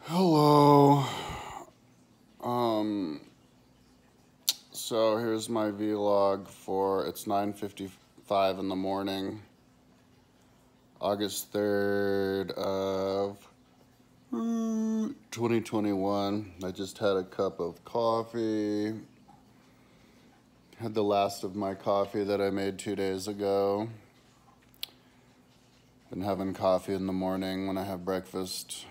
Hello. Um, so here's my vlog for it's 9:55 in the morning, August 3rd of 2021. I just had a cup of coffee. Had the last of my coffee that I made 2 days ago. Been having coffee in the morning when I have breakfast.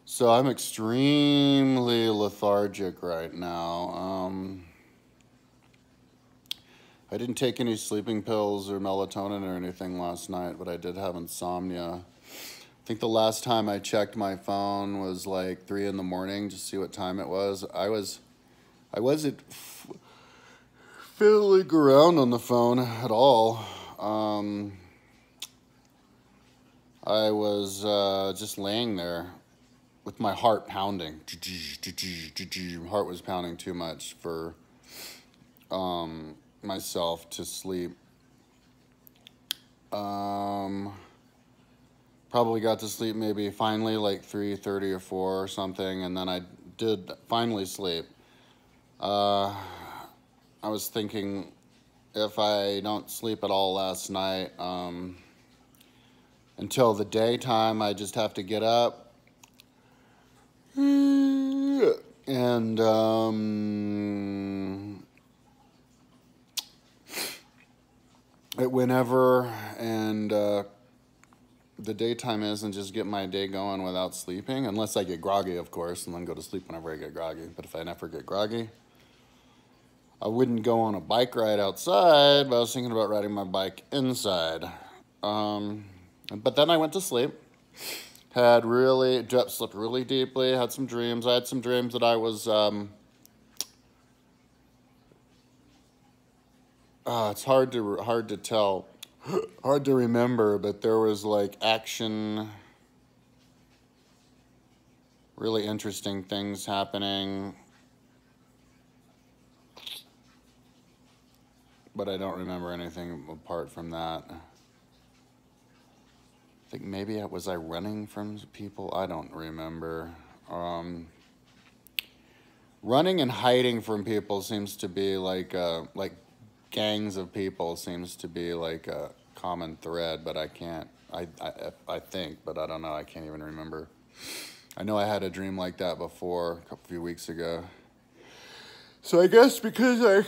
So I'm extremely lethargic right now. I didn't take any sleeping pills or melatonin or anything last night, but I did have insomnia. I think the last time I checked my phone was like 3 in the morning just to see what time it was. I wasn't fiddling around on the phone at all. I was just laying there with my heart pounding. My heart was pounding too much for myself to sleep. Probably got to sleep maybe finally like 3:30 or 4 or something, and then I did finally sleep. I was thinking if I don't sleep at all last night, until the daytime, I just have to get up and whenever and the daytime is, and just get my day going without sleeping, unless I get groggy, of course, and then go to sleep whenever I get groggy. But if I never get groggy, I wouldn't go on a bike ride outside, but I was thinking about riding my bike inside. But then I went to sleep. Slept really deeply, had some dreams. I had some dreams that I was, it's hard to tell, hard to remember, but there was like action, really interesting things happening. But I don't remember anything apart from that. I think maybe was I running from people? I don't remember. Running and hiding from people seems to be like gangs of people seems to be like a common thread, but I can't. I think, but I don't know. I can't even remember. I know I had a dream like that before a few weeks ago. So I guess because I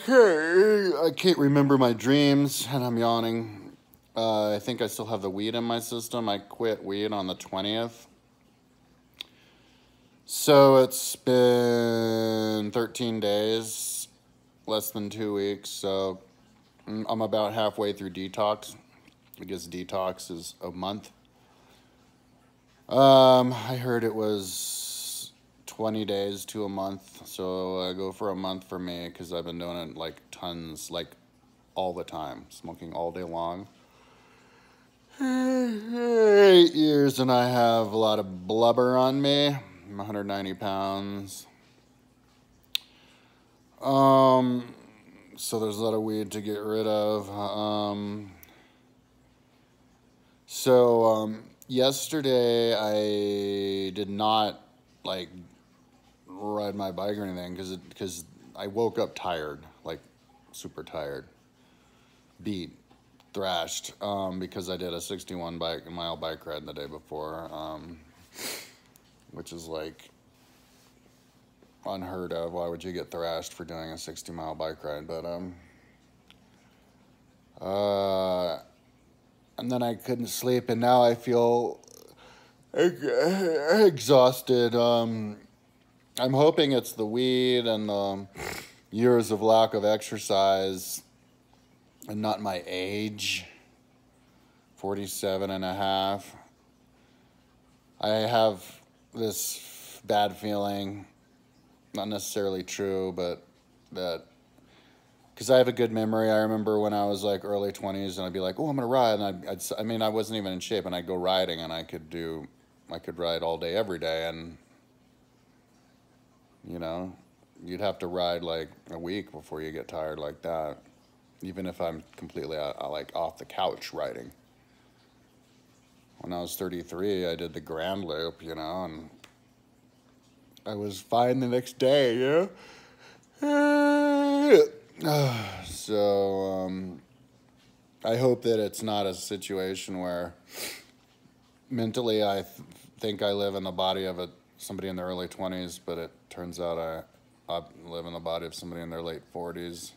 can't remember my dreams and I'm yawning, I think I still have the weed in my system. I quit weed on the 20th. So it's been 13 days, less than 2 weeks. So I'm about halfway through detox. I guess detox is a month. I heard it was 20 days to a month, so I go for a month for me because I've been doing it like tons, like all the time, smoking all day long. 8 years, and I have a lot of blubber on me. I'm 190 pounds. So there's a lot of weed to get rid of. Yesterday I did not like ride my bike or anything because I woke up tired, like super tired, beat, thrashed, because I did a 61-mile bike ride the day before, which is like unheard of. Why would you get thrashed for doing a 60-mile bike ride? But and then I couldn't sleep, and now I feel exhausted. I'm hoping it's the weed and the years of lack of exercise and not my age, 47 and a half. I have this bad feeling, not necessarily true, but that, because I have a good memory. I remember when I was like early 20s and I'd be like, oh, I'm going to ride. And I mean, I wasn't even in shape, and I'd go riding, and I could ride all day, every day. And, you know, you'd have to ride like a week before you get tired like that, even if I'm completely like off the couch riding. when I was 33, I did the Grand Loop, you know, and I was fine the next day, you know? So, I hope that it's not a situation where mentally I think I live in the body of somebody in their early 20s, but it turns out I live in the body of somebody in their late 40s.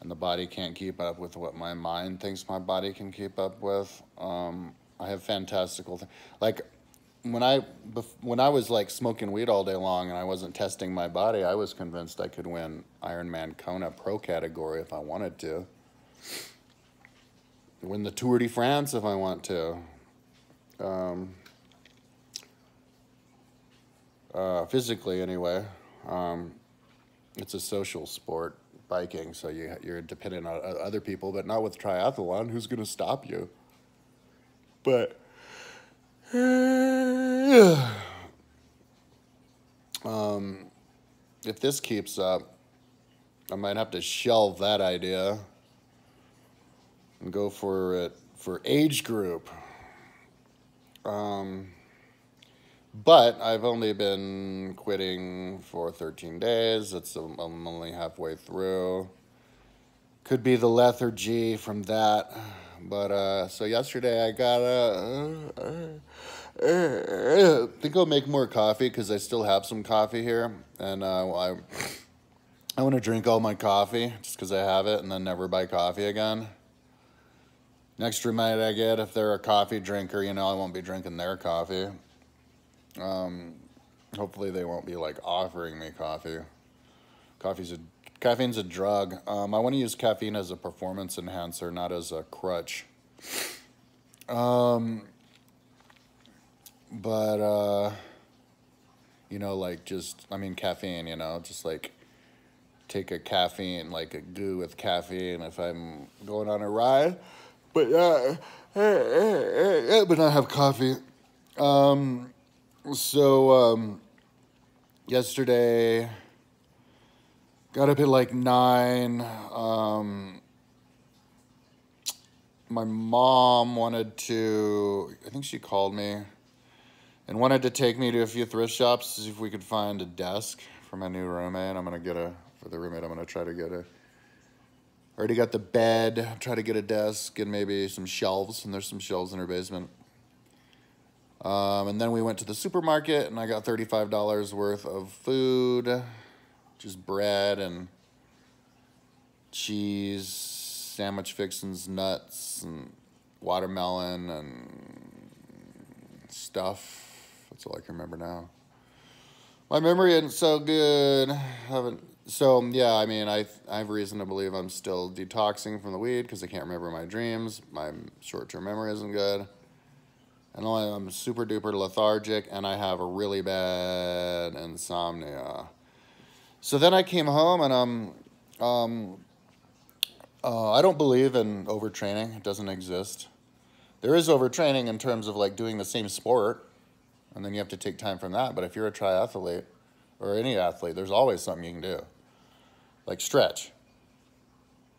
And the body can't keep up with what my mind thinks my body can keep up with. I have fantastical like when I was like smoking weed all day long and I wasn't testing my body, I was convinced I could win Ironman Kona Pro category if I wanted to. Win the Tour de France if I want to. Physically anyway. It's a social sport, biking, so you're dependent on other people, but not with triathlon. Who's going to stop you? But if this keeps up, I might have to shelve that idea and go for it for age group. But I've only been quitting for 13 days. I'm only halfway through. Could be the lethargy from that. But, so yesterday I got I think I'll make more coffee because I still have some coffee here. And I want to drink all my coffee just because I have it and then never buy coffee again. Next reminder I get, if they're a coffee drinker, you know, I won't be drinking their coffee. Hopefully they won't be like offering me coffee. Caffeine's a drug. I want to use caffeine as a performance enhancer, not as a crutch. But you know, like caffeine, you know, just like take a caffeine, like a goo with caffeine if I'm going on a ride. But but not have coffee. So, yesterday, got up at like 9. My mom wanted to, I think she called me and wanted to take me to a few thrift shops to see if we could find a desk for my new roommate. For the roommate, I'm going to try to get already got the bed, try to get a desk and maybe some shelves, and there's some shelves in her basement. And then we went to the supermarket, and I got $35 worth of food, just bread and cheese, sandwich fixins, nuts, and watermelon, and stuff. That's all I can remember now. My memory isn't so good. Yeah, I mean, I have reason to believe I'm still detoxing from the weed because I can't remember my dreams. My short-term memory isn't good. And I'm super duper lethargic, and I have a really bad insomnia. So then I came home, and I don't believe in overtraining. It doesn't exist. There is overtraining in terms of like doing the same sport, and then you have to take time from that. But if you're a triathlete or any athlete, there's always something you can do, like stretch.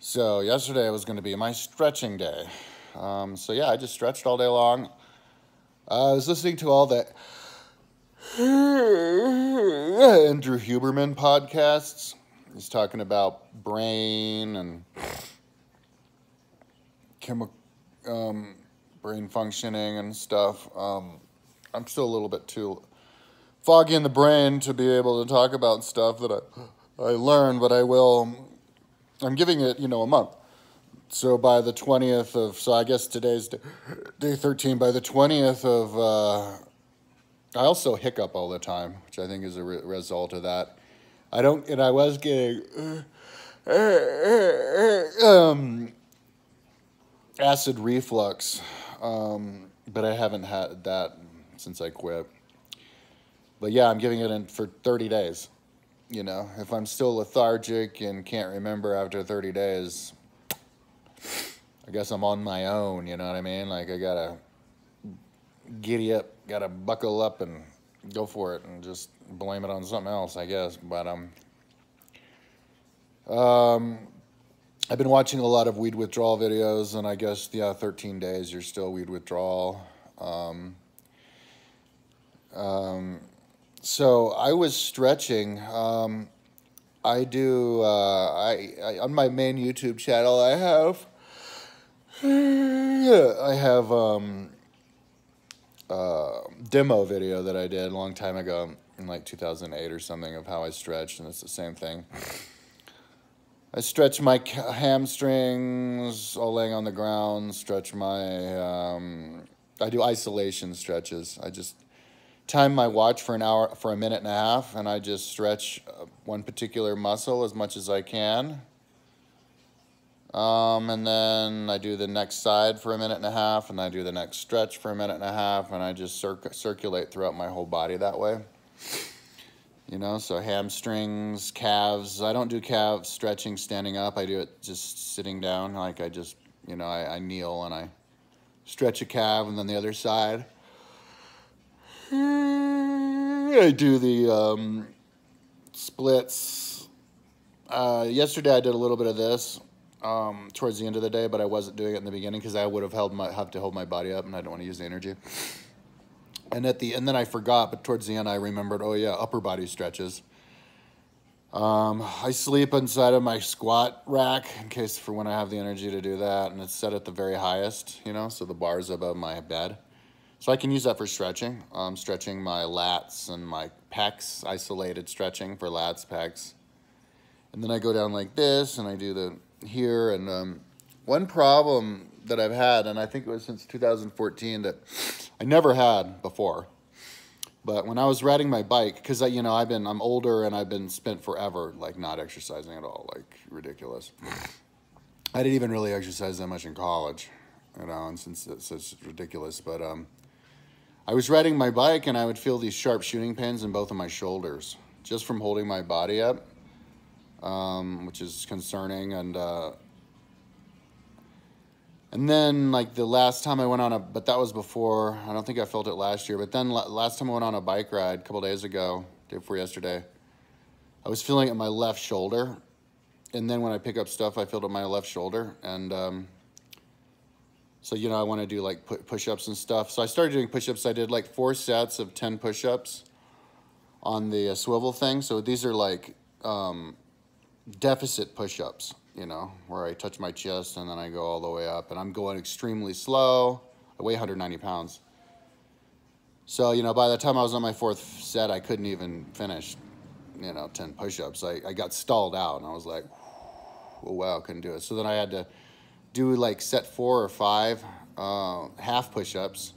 So yesterday was going to be my stretching day. So yeah, I just stretched all day long. I was listening to all the Andrew Huberman podcasts. He's talking about brain and brain functioning and stuff. I'm still a little bit too foggy in the brain to be able to talk about stuff that I learned, but I will. I'm giving it, a month. So by the 20th so I guess today's day 13. By the 20th I also hiccup all the time, which I think is a result of that. I was getting acid reflux, but I haven't had that since I quit. But yeah, I'm giving it in for 30 days. If I'm still lethargic and can't remember after 30 days, I guess I'm on my own, you know what I mean? Like, I gotta giddy up, gotta buckle up and go for it and just blame it on something else, I guess. But, I've been watching a lot of weed withdrawal videos, and I guess, yeah, 13 days, you're still weed withdrawal. So I was stretching. I do, on my main YouTube channel, I have demo video that I did a long time ago in like 2008 or something of how I stretched, and it's the same thing. I stretch my hamstrings all laying on the ground, stretch my, I do isolation stretches. I just time my watch for a minute and a half, and I just stretch one particular muscle as much as I can. And then I do the next side for a minute and a half, and I do the next stretch for a minute and a half, and I just circulate throughout my whole body that way. You know, so hamstrings, calves. I don't do calf stretching standing up. I do it just sitting down. Like I just, you know, I kneel and I stretch a calf, and then the other side. I do the splits. Yesterday I did a little bit of this towards the end of the day, but I wasn't doing it in the beginning because I would have have to hold my body up, and I don't want to use the energy. And then I forgot, but towards the end I remembered, oh yeah, upper body stretches. I sleep inside of my squat rack in case for when I have the energy to do that, and it's set at the very highest, you know, so the bar's above my bed. So I can use that for stretching. Stretching my lats and my pecs, isolated stretching for lats, pecs. And then I go down like this, and I do the here. And one problem that I've had, and I think it was since 2014 that I never had before, but when I was riding my bike, because you know I'm older and I've been spent forever like not exercising at all, like ridiculous. I didn't even really exercise that much in college, you know, and since it's ridiculous, but I was riding my bike and I would feel these sharp shooting pains in both of my shoulders just from holding my body up, which is concerning. And then like the last time I went on but that was before, I don't think I felt it last year, but then last time I went on a bike ride a couple days ago, day before yesterday, I was feeling it in my left shoulder. And then when I pick up stuff, I feel it in my left shoulder. And so, you know, I want to do like push-ups and stuff. So I started doing push-ups. I did like 4 sets of 10 push-ups on the swivel thing. So these are like deficit push-ups, you know, where I touch my chest and then I go all the way up. And I'm going extremely slow. I weigh 190 pounds. So, you know, by the time I was on my 4th set, I couldn't even finish, you know, 10 push-ups. I got stalled out, and I was like, oh, wow, couldn't do it. So then I had to do like set 4 or 5 half push-ups,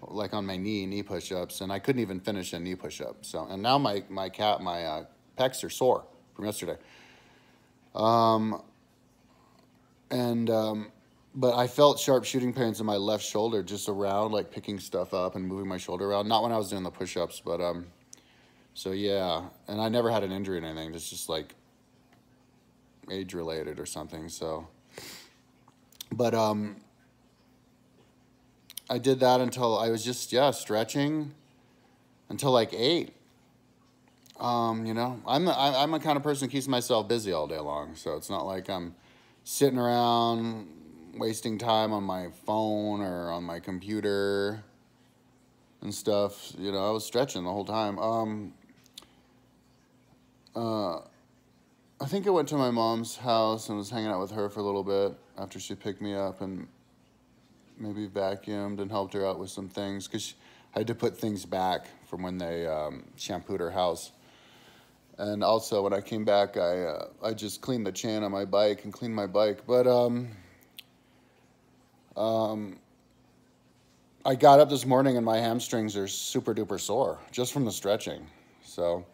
like on my knee push-ups, and I couldn't even finish a knee push-up. So, and now my pecs are sore from yesterday. But I felt sharp shooting pains in my left shoulder just around, like picking stuff up and moving my shoulder around. Not when I was doing the push-ups, but so yeah. And I never had an injury or anything. It's just like age-related or something. So. But I did that until I was just, yeah, stretching until like 8. You know, I'm the kind of person who keeps myself busy all day long. So it's not like I'm sitting around wasting time on my phone or on my computer and stuff. You know, I was stretching the whole time. I think I went to my mom's house and was hanging out with her for a little bit after she picked me up, and maybe vacuumed and helped her out with some things because I had to put things back from when they shampooed her house. And also when I came back, I just cleaned the chain on my bike and cleaned my bike. But I got up this morning and my hamstrings are super duper sore just from the stretching. So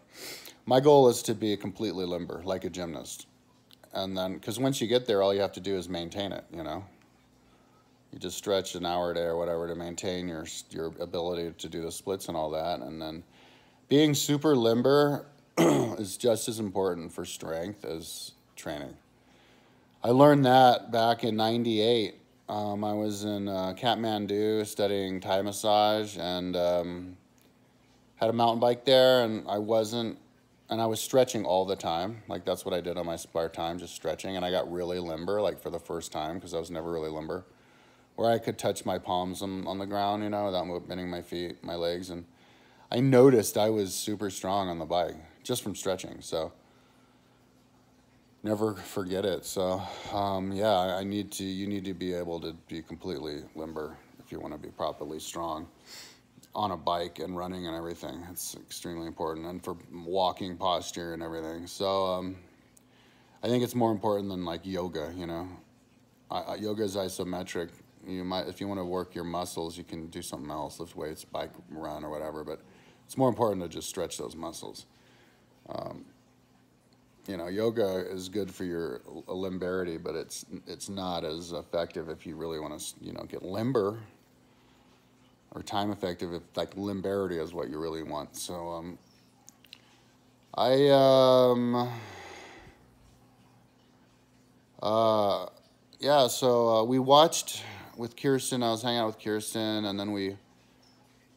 my goal is to be completely limber, like a gymnast. And then, because once you get there, all you have to do is maintain it, you know. You just stretch an hour a day or whatever to maintain your ability to do the splits and all that. And then being super limber is just as important for strength as training. I learned that back in '98. I was in Kathmandu studying Thai massage, and had a mountain bike there, and I and I was stretching all the time. Like that's what I did on my spare time, just stretching. And I got really limber, like for the first time, because I was never really limber, where I could touch my palms on the ground, you know, without bending my feet, my legs. And I noticed I was super strong on the bike just from stretching. So never forget it. So yeah, you need to be able to be completely limber if you want to be properly strong on a bike and running and everything. It's extremely important, and for walking posture and everything. So I think it's more important than like yoga, you know. Yoga is isometric. You might, if you want to work your muscles, you can do something else, lift weights, bike, run, or whatever, but it's more important to just stretch those muscles. You know, yoga is good for your limberity, but it's not as effective if you really want to, you know, get limber, or time effective if like limberity is what you really want. So yeah, so we watched with Kirsten. I was hanging out with Kirsten, and then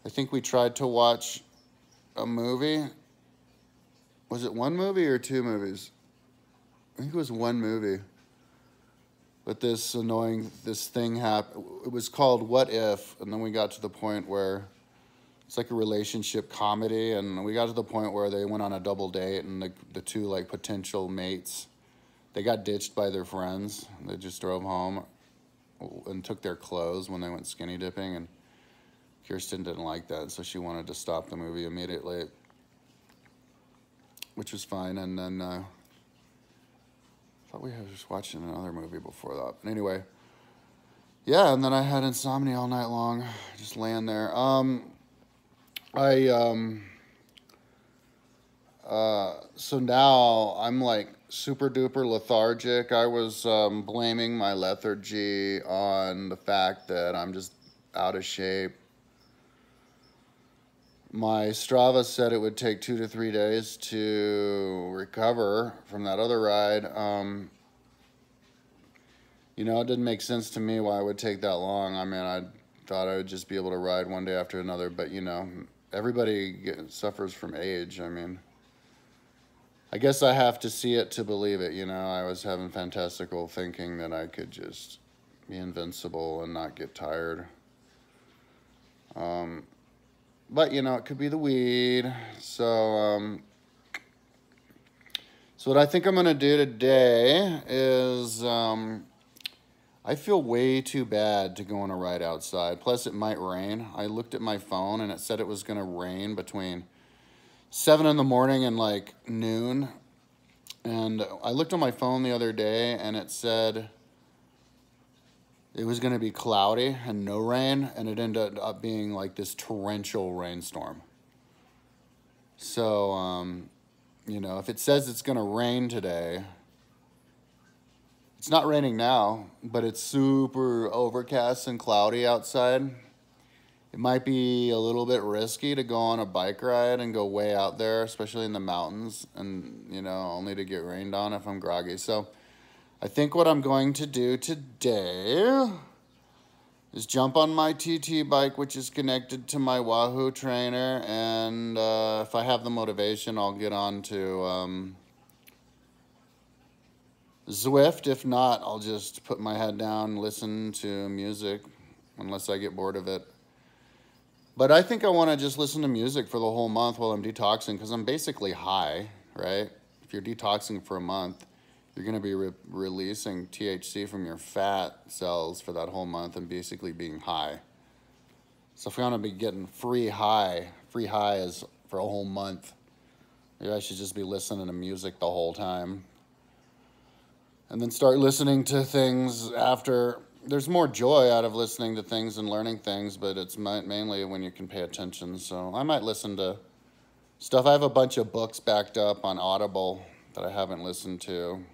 I think we tried to watch a movie. Was it one movie or two movies? I think it was one movie. But this thing happened. It was called What If, and then we got to the point where it's like a relationship comedy, and we got to the point where they went on a double date, and the two like potential mates, they got ditched by their friends. They just drove home and took their clothes when they went skinny dipping, and Kirsten didn't like that, so she wanted to stop the movie immediately, which was fine. And then I thought we were just watching another movie before that. But anyway, yeah, and then I had insomnia all night long, just laying there. So now I'm like super duper lethargic. I was blaming my lethargy on the fact that I'm just out of shape. My Strava said it would take 2 to 3 days to recover from that other ride. You know, it didn't make sense to me why it would take that long. I mean, I thought I would just be able to ride one day after another, but you know, everybody suffers from age. I mean, I guess I have to see it to believe it, you know. I was having fantastical thinking that I could just be invincible and not get tired. But, you know, it could be the weed. So what I think I'm going to do today is I feel way too bad to go on a ride outside. Plus, it might rain. I looked at my phone, and it said it was going to rain between 7 in the morning and like noon. And I looked on my phone the other day, and it said it was going to be cloudy and no rain, and it ended up being like this torrential rainstorm. So, you know, if it says it's going to rain today, it's not raining now, but it's super overcast and cloudy outside. It might be a little bit risky to go on a bike ride and go way out there, especially in the mountains, and, you know, only to get rained on if I'm groggy. So I think what I'm going to do today is jump on my TT bike, which is connected to my Wahoo trainer, and if I have the motivation, I'll get on to Zwift. If not, I'll just put my head down, listen to music, unless I get bored of it. But I think I want to just listen to music for the whole month while I'm detoxing, because I'm basically high, right? If you're detoxing for a month, you're going to be releasing THC from your fat cells for that whole month and basically being high. So if you want to be getting free highs for a whole month, maybe I should just be listening to music the whole time. And then start listening to things after. There's more joy out of listening to things and learning things, but it's mainly when you can pay attention. So I might listen to stuff. I have a bunch of books backed up on Audible that I haven't listened to.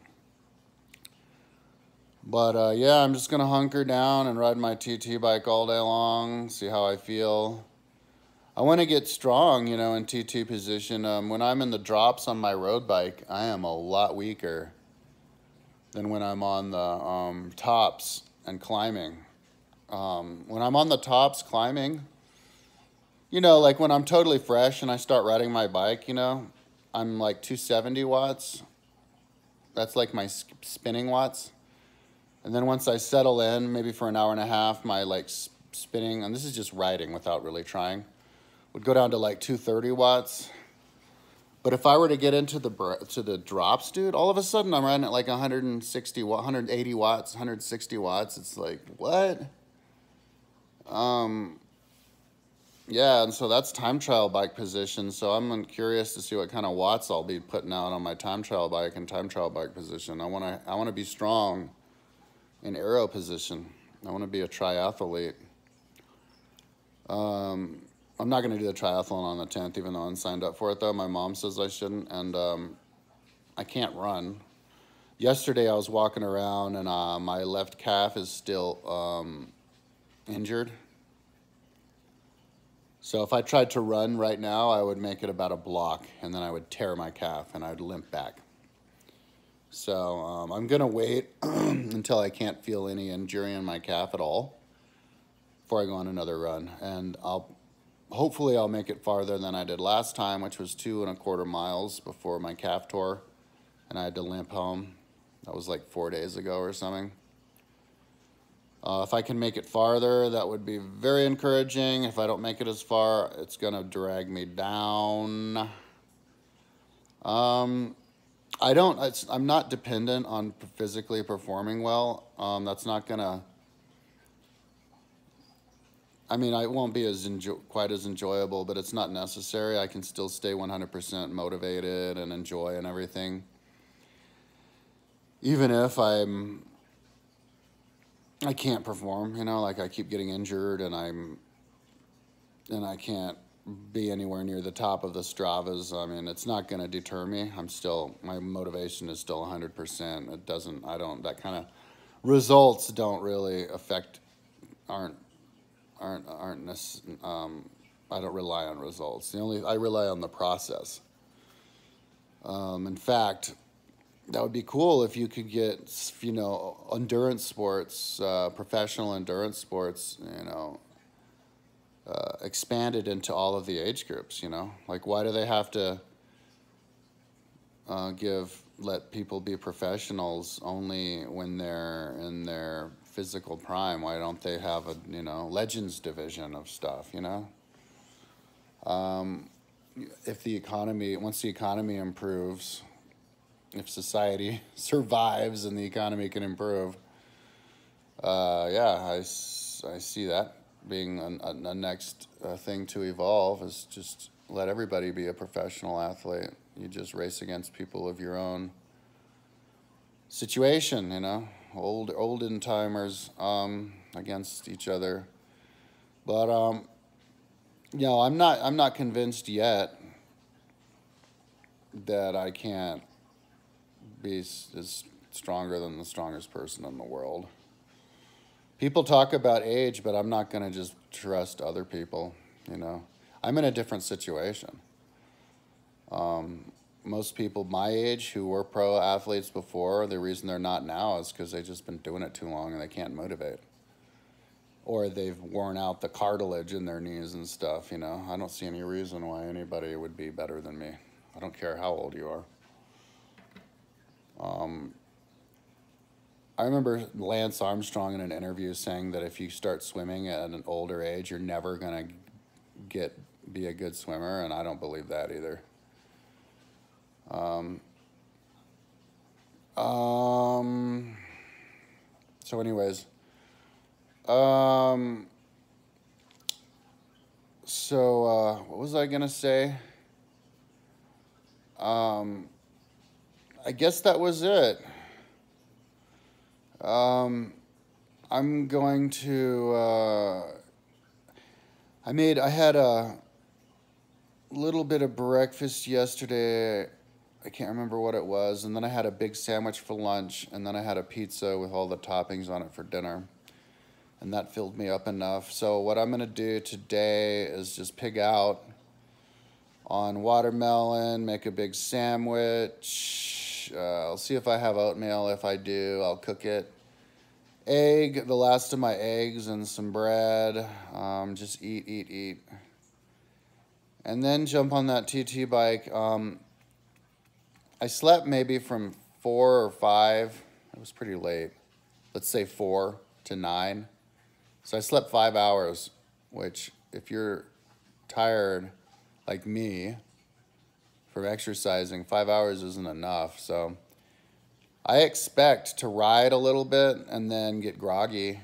But yeah, I'm just going to hunker down and ride my TT bike all day long, see how I feel. I want to get strong, you know, in TT position. When I'm in the drops on my road bike, I am a lot weaker than when I'm on the tops and climbing. When I'm on the tops climbing, you know, like when I'm totally fresh and I start riding my bike, you know, I'm like 270 watts. That's like my spinning watts. And then once I settle in, maybe for an hour and a half, my like spinning, and this is just riding without really trying, would go down to like 230 watts. But if I were to get into the drops, dude, all of a sudden I'm riding at like 160, 180 watts, 160 watts. It's like, what? Yeah, and so that's time trial bike position. So I'm curious to see what kind of watts I'll be putting out on my time trial bike and time trial bike position. I wanna be strong in aero position. I want to be a triathlete. I'm not going to do the triathlon on the 10th, even though I'm signed up for it, though. My mom says I shouldn't, and I can't run. Yesterday, I was walking around, and my left calf is still injured. So if I tried to run right now, I would make it about a block, and then I would tear my calf, and I'd limp back. So I'm going to wait until I can't feel any injury in my calf at all before I go on another run. And hopefully I'll make it farther than I did last time, which was 2.25 miles before my calf tore, and I had to limp home. That was like 4 days ago or something. If I can make it farther, that would be very encouraging. If I don't make it as far, it's going to drag me down. I'm not dependent on physically performing well. That's not gonna, I mean, I won't be quite as enjoyable, but it's not necessary. I can still stay 100% motivated and enjoy and everything. Even if I can't perform, you know, like I keep getting injured and I can't be anywhere near the top of the Stravas. I mean, it's not going to deter me. My motivation is still 100%. That kind of results don't really I don't rely on results. I rely on the process. In fact, that would be cool if you could get, endurance sports, professional endurance sports, expanded into all of the age groups, Like, why do they have to let people be professionals only when they're in their physical prime? Why don't they have a, legends division of stuff, If once the economy improves, if society survives and the economy can improve, I see that being a next thing to evolve, is just let everybody be a professional athlete. You just race against people of your own situation, olden timers against each other. But I'm not convinced yet that I can't be as stronger than the strongest person in the world. People talk about age, but I'm not going to just trust other people, I'm in a different situation. Most people my age who were pro athletes before, the reason they're not now is because they've just been doing it too long and they can't motivate. Or they've worn out the cartilage in their knees and stuff, I don't see any reason why anybody would be better than me. I don't care how old you are. I remember Lance Armstrong in an interview saying that if you start swimming at an older age, you're never going to be a good swimmer, and I don't believe that either. So anyways, what was I gonna say? I guess that was it. I'm going to, I had a little bit of breakfast yesterday. I can't remember what it was. And then I had a big sandwich for lunch. And then I had a pizza with all the toppings on it for dinner. And that filled me up enough. So what I'm going to do today is just pig out on watermelon, make a big sandwich. I'll see if I have oatmeal. If I do, I'll cook it. Egg, the last of my eggs, and some bread. Just eat. And then jump on that TT bike. I slept maybe from 4 or 5. It was pretty late. Let's say 4 to 9. So I slept 5 hours, which if you're tired like me from exercising, 5 hours isn't enough. So I expect to ride a little bit and then get groggy.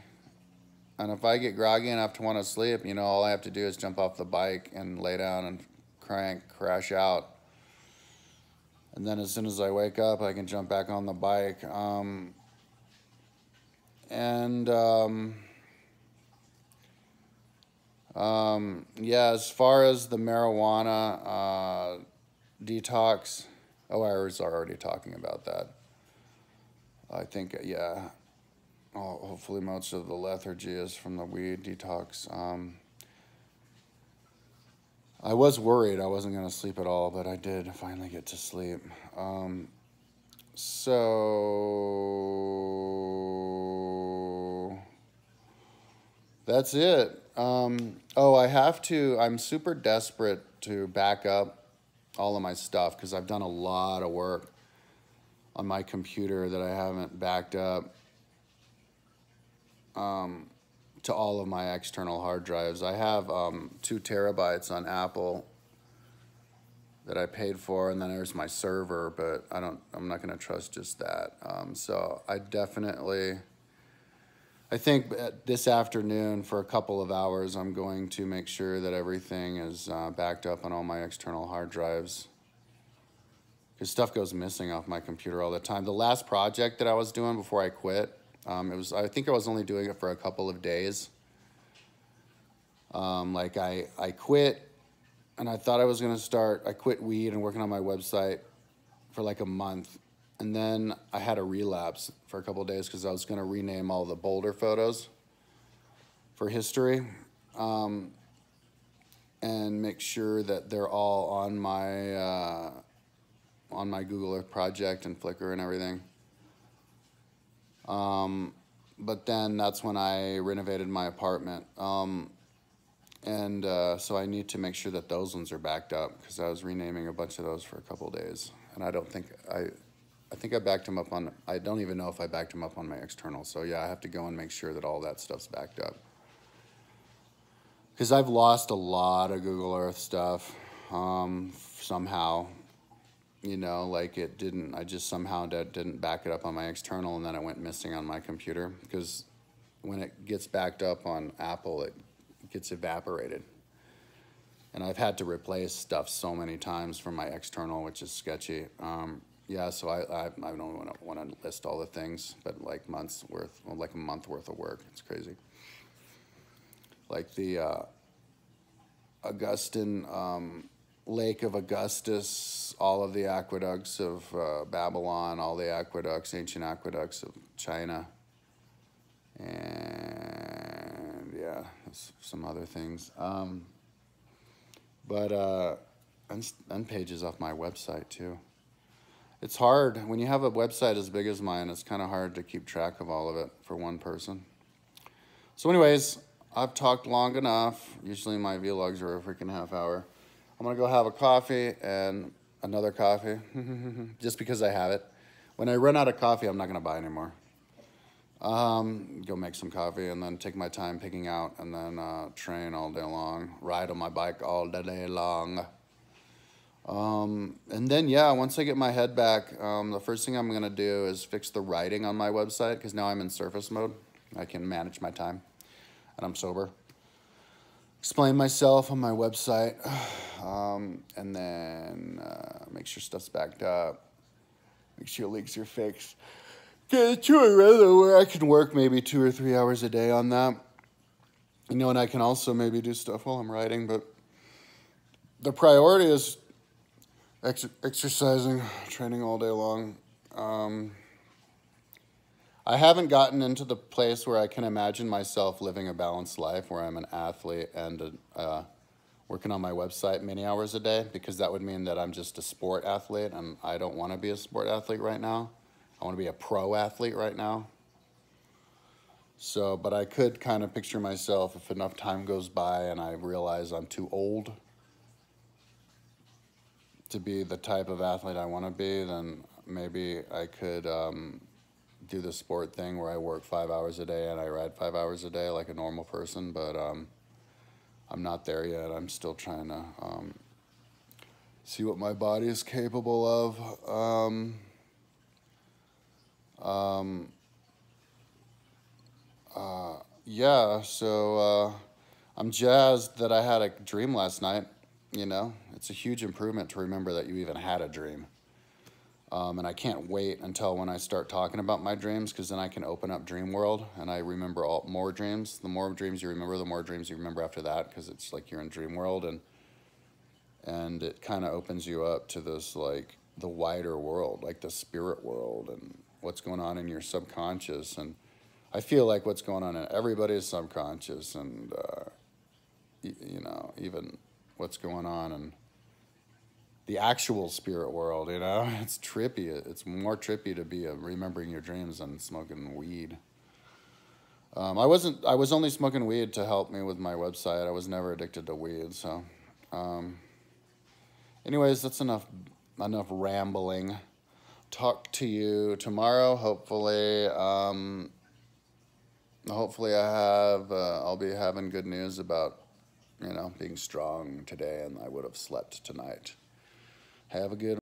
And if I get groggy enough to want to sleep, you know, all I have to do is jump off the bike and lay down and crash out. And then as soon as I wake up, I can jump back on the bike. Yeah, as far as the marijuana detox, oh, I was already talking about that. I think, yeah, hopefully most of the lethargy is from the weed detox. I was worried I wasn't going to sleep at all, but I did finally get to sleep. So that's it. I'm super desperate to back up all of my stuff because I've done a lot of work on my computer that I haven't backed up to all of my external hard drives. I have 2 terabytes on Apple that I paid for, and then there's my server, but I'm not going to trust just that. So I think this afternoon for a couple of hours, I'm going to make sure that everything is backed up on all my external hard drives. Because stuff goes missing off my computer all the time. The last project that I was doing before I quit, I think I was only doing it for a couple of days. I quit, and I thought I was going to I quit weed and working on my website for like a month. And then I had a relapse for a couple of days because I was going to rename all the Boulder photos for history and make sure that they're all on my Google Earth project and Flickr and everything. But then that's when I renovated my apartment. So I need to make sure that those ones are backed up because I was renaming a bunch of those for a couple of days. And I think I backed them up I don't even know if I backed them up on my external. So yeah, I have to go and make sure that all that stuff's backed up. Because I've lost a lot of Google Earth stuff somehow. You know, like I just somehow didn't back it up on my external, and then it went missing on my computer. Because when it gets backed up on Apple, it gets evaporated. And I've had to replace stuff so many times from my external, which is sketchy. Yeah, so I don't want to list all the things, but like a month worth of work. It's crazy. Like the Augustan Lake of Augustus, all of the aqueducts of Babylon, all the ancient aqueducts of China, and yeah, some other things. And pages off my website too. It's hard. When you have a website as big as mine, it's kind of hard to keep track of all of it for one person. So anyways, I've talked long enough. Usually my vlogs are a freaking half hour. I'm going to go have a coffee and another coffee, just because I have it. When I run out of coffee, I'm not going to buy anymore. Go make some coffee and then take my time picking out and then train all day long, ride on my bike all day long. And then, yeah, once I get my head back, the first thing I'm going to do is fix the writing on my website because now I'm in surface mode. I can manage my time, and I'm sober. Explain myself on my website, and then make sure stuff's backed up, make sure leaks are fixed. Get it to a rhythm where I can work maybe 2 or 3 hours a day on that. You know, and I can also maybe do stuff while I'm writing, but the priority is exercising, training all day long. I haven't gotten into the place where I can imagine myself living a balanced life where I'm an athlete and working on my website many hours a day, because that would mean that I'm just a sport athlete, and I don't want to be a sport athlete right now. I want to be a pro athlete right now. So, but I could kind of picture myself if enough time goes by and I realize I'm too old to be the type of athlete I want to be, then maybe I could do the sport thing where I work 5 hours a day and I ride 5 hours a day like a normal person. But I'm not there yet. I'm still trying to see what my body is capable of. Yeah, so I'm jazzed that I had a dream last night. You know, it's a huge improvement to remember that you even had a dream. And I can't wait until when I start talking about my dreams, because then I can open up Dream World and I remember more dreams. The more dreams you remember, the more dreams you remember after that, because it's like you're in Dream World, and it kind of opens you up to this, like, the wider world, like the spirit world and what's going on in your subconscious. And I feel like what's going on in everybody's subconscious, and you know, even what's going on in the actual spirit world, you know, it's trippy. It's more trippy to be remembering your dreams than smoking weed. I was only smoking weed to help me with my website. I was never addicted to weed. So, anyways, that's enough rambling. Talk to you tomorrow. Hopefully I'll be having good news about, you know, being strong today, and I would have slept tonight. Have a good